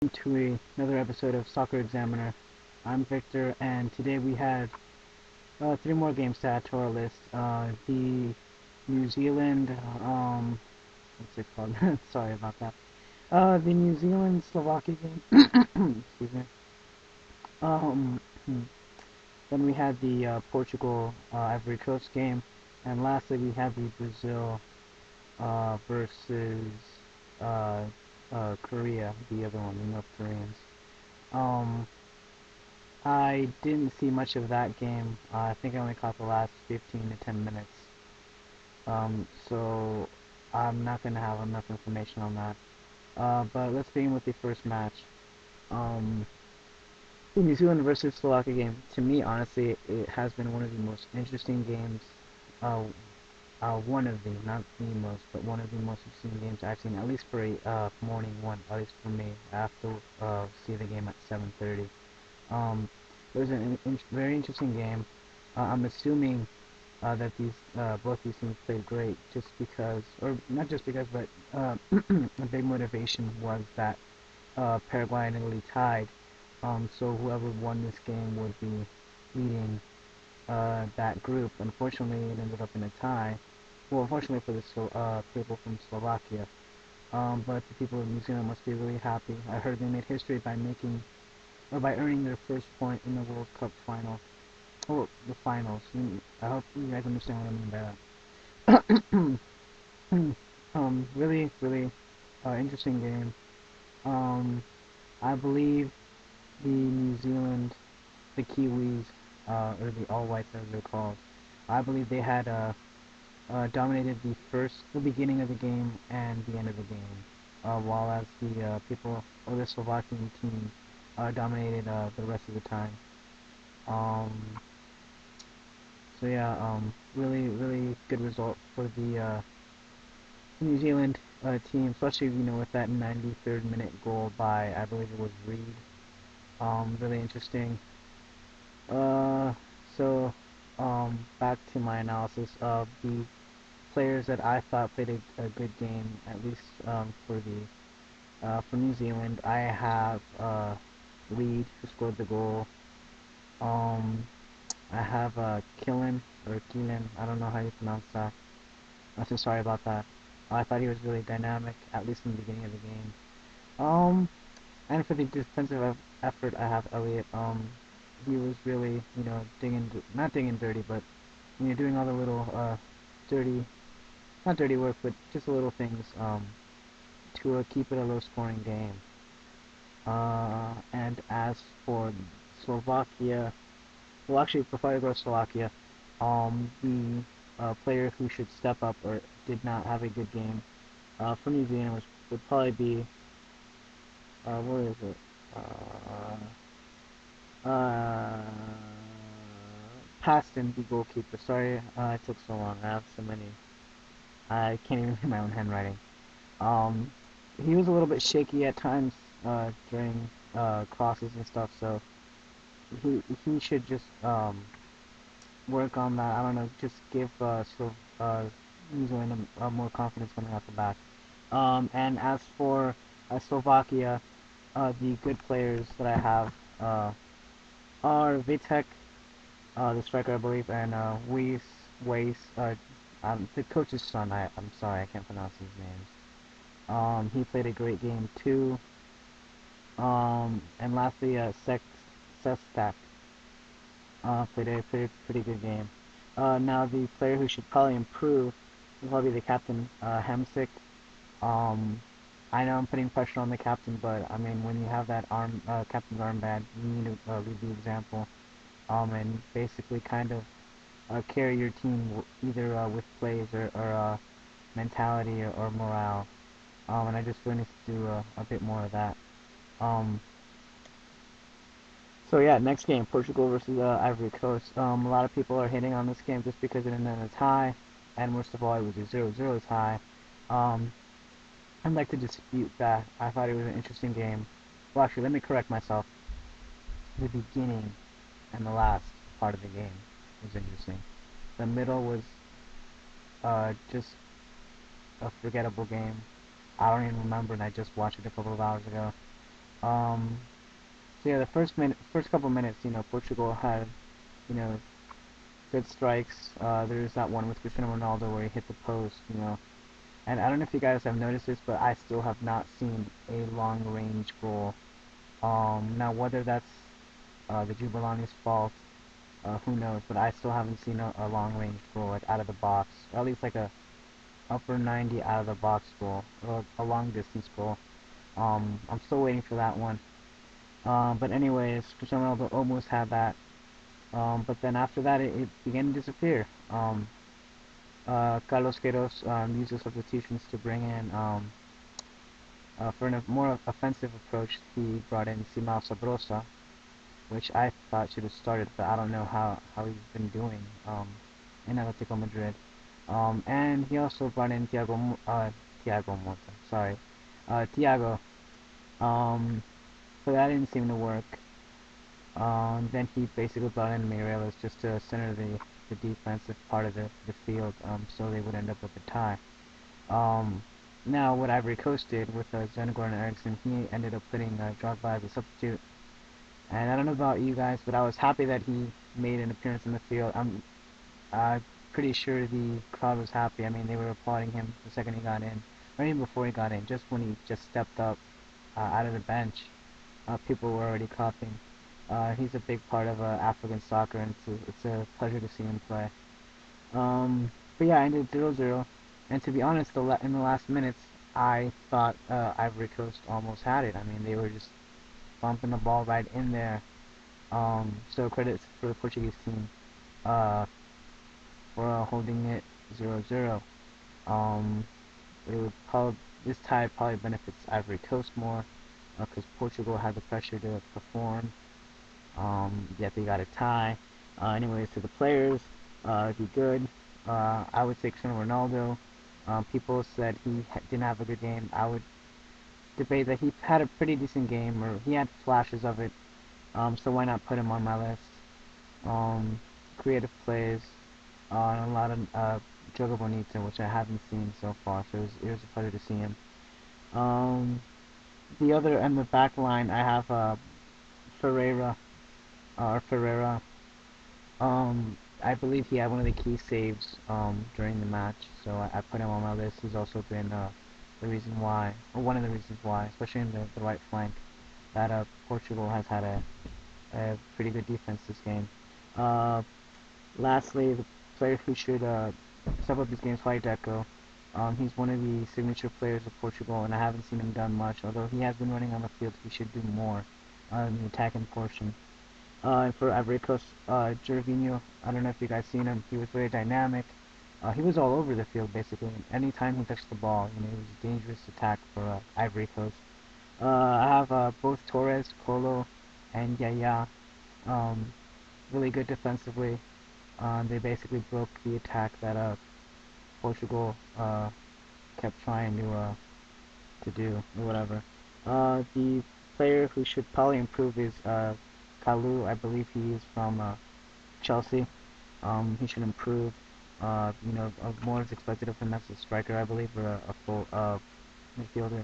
to another episode of Soccer Examiner. I'm Victor, and today we had three more games to add to our list. The New Zealand, what's it called? Sorry about that. The New Zealand Slovakia game. Excuse me. Um, then we had the Portugal Ivory Coast game, and lastly we had the Brazil versus uh, Korea, the other one, the North Koreans. Um, I didn't see much of that game. I think I only caught the last 15 to 10 minutes. So I'm not going to have enough information on that. But let's begin with the first match. Um, the New Zealand versus Slovakia game. To me, honestly, it has been one of the most interesting games. One of the, not the most, but one of the most interesting games I've seen, at least for a morning one, at least for me. I have to see the game at 7:30. It was a very interesting game. I'm assuming that these both these teams played great, just because, or not just because, but a big motivation was that Paraguay and Italy tied. So whoever won this game would be leading that group. Unfortunately, it ended up in a tie. Well, unfortunately for the people from Slovakia. But the people of New Zealand must be really happy. I heard they made history by making or by earning their first point in the World Cup final. Oh, the finals. I hope you guys understand what I mean by that. Really interesting game. Um, I believe the New Zealand, the Kiwis, or the All Whites as they're called, I believe they had dominated the beginning of the game and the end of the game, while as the people, or the Slovakian team, dominated the rest of the time. Um, so yeah, really good result for the New Zealand team, especially with that 93rd minute goal by, I believe it was Reid. Really interesting. Uh, so back to my analysis of the players that I thought played a good game, at least for New Zealand. I have Reid, who scored the goal. Um, I have Keelan, I don't know how you pronounce that. I'm so sorry about that. I thought he was really dynamic, at least in the beginning of the game. And for the defensive effort, I have Elliot. He was really, not digging dirty, but doing all the little dirty, not dirty work, but just the little things to keep it a low-scoring game. And as for Slovakia, well, actually, before I go to Slovakia, the player who should step up or did not have a good game for New Zealand would probably be what is it? Uh, Paston, the goalkeeper. Sorry, it took so long. I have so many. I can't even read my own handwriting. Um, he was a little bit shaky at times during crosses and stuff, so he should just work on that. I don't know, just give New Zealand more confidence coming out the back. And as for Slovakia, the good players that I have are Vitek, the striker, I believe, and Weiss, the coach's son. I'm sorry, I can't pronounce his names. He played a great game too. And lastly, Sestak played a pretty good game. Now the player who should probably improve will probably be the captain, Hamsik. Um, I know I'm putting pressure on the captain, but I mean when you have that captain's armband, you need to lead the example. And basically kind of carry your team either with plays or mentality or morale. And I just feel he needs to do a bit more of that. Um, so yeah, next game, Portugal versus Ivory Coast. A lot of people are hitting on this game just because it ended in a tie, and worst of all, it was a 0-0 tie. Um, I'd like to dispute that. I thought it was an interesting game. Well, actually, let me correct myself. The beginning and the last part of the game was interesting. The middle was just a forgettable game. I don't even remember, and I just watched it a couple of hours ago. Um, so yeah, the first couple minutes, Portugal had, you know, good strikes. There's that one with Cristiano Ronaldo where he hit the post, And I don't know if you guys have noticed this, but I still have not seen a long range goal. Now whether that's the Jubilani's fault, who knows? But I still haven't seen a long range goal like out of the box, or at least like a upper 90 out of the box goal, or a long distance goal. I'm still waiting for that one. But anyways, Cristiano Ronaldo almost had that. But then after that, it began to disappear. Carlos Queiroz used the substitutions to bring in, for a more offensive approach, he brought in Simao Sabrosa, which I thought should have started, but I don't know how he's been doing in Atletico Madrid. And he also brought in Thiago Mota, sorry, Thiago. But that didn't seem to work. Then he basically brought in Mireles just to center the defensive part of the field, so they would end up with a tie. Um, Now, what Ivory Coast did with Zenegor and Eriksson, he ended up putting Drogba as a substitute. And I don't know about you guys, but I was happy that he made an appearance in the field. I'm pretty sure the crowd was happy. I mean, they were applauding him the second he got in, or even before he got in, just when he just stepped up out of the bench. People were already clapping. He's a big part of African soccer, and it's a pleasure to see him play. But yeah, I ended 0-0, and to be honest, in the last minutes, I thought Ivory Coast almost had it. I mean, they were just bumping the ball right in there. So credits for the Portuguese team for holding it 0-0. Um, it would probably this tie probably benefits Ivory Coast more because Portugal had the pressure to perform. Yet they got a tie. Anyways, to the players, be good. I would say Cristiano Ronaldo. People said he didn't have a good game. I would debate that he had a pretty decent game, or he had flashes of it. So why not put him on my list? Um, Creative plays, and a lot of Jogo Bonito, which I haven't seen so far. So it was a pleasure to see him. Um, the other and the back line, I have Ferreira or Ferreira. I believe he had one of the key saves during the match, so I put him on my list. He's also been the reason why, or one of the reasons why, especially in the right flank, that Portugal has had a pretty good defense this game. Uh, Lastly, the player who should step up his game is probably Deco. He's one of the signature players of Portugal, and I haven't seen him done much. Although he has been running on the field, he should do more in the attacking portion. And for Ivory Coast, Gervinho, I don't know if you guys seen him. He was very dynamic. He was all over the field basically. And anytime he touched the ball, it was a dangerous attack for Ivory Coast. I have both Torres, Colo, and Yaya. Um, really good defensively. They basically broke the attack that Portugal kept trying to do or whatever. The player who should probably improve is Kalu. I believe he is from Chelsea. He should improve. More is expected of him as a striker, I believe, or a full midfielder.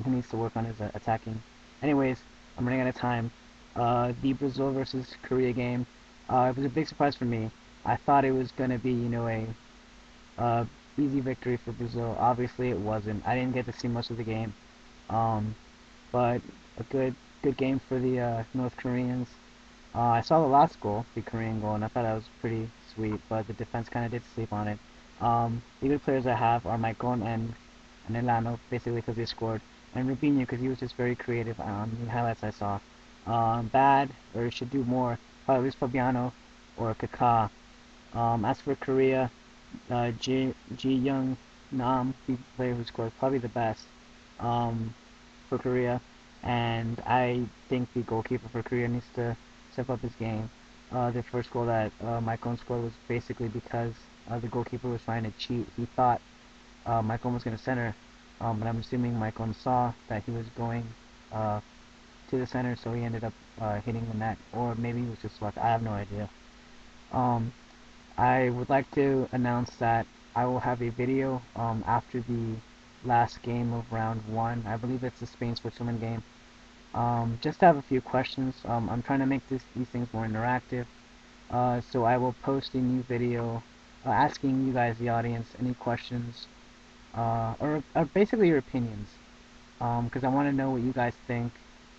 He needs to work on his attacking. Anyways, I'm running out of time. The Brazil versus Korea game. It was a big surprise for me. I thought it was gonna be, a easy victory for Brazil. Obviously, it wasn't. I didn't get to see much of the game, um, but a good game for the North Koreans. I saw the last goal, the Korean goal, and I thought that was pretty sweet, but the defense kind of did sleep on it. The good players I have are Myong and Elano, basically because they scored, and Rubinho because he was just very creative on the highlights I saw. Bad, or should do more, probably Luis Fabiano or Kaká. As for Korea, Ji Young Nam, the player who scored probably the best um, for Korea, and I think the goalkeeper for Korea needs to step up his game. The first goal that Myong scored was basically because the goalkeeper was trying to cheat. He thought Myong was going to center, but I'm assuming Myong saw that he was going to the center, so he ended up hitting the net, or maybe it was just luck. I have no idea. Um, I would like to announce that I will have a video after the last game of round one. I believe it's the Spain-Switzerland game. Just have a few questions. I'm trying to make these things more interactive. So I will post a new video asking you guys, the audience, any questions or basically your opinions. Because I want to know what you guys think.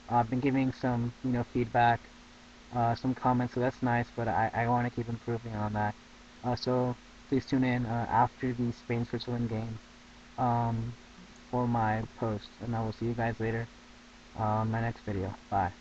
I've been giving some, feedback, some comments, so that's nice, but I want to keep improving on that. So please tune in after the Spain-Switzerland game for my post, and I will see you guys later on my next video. Bye.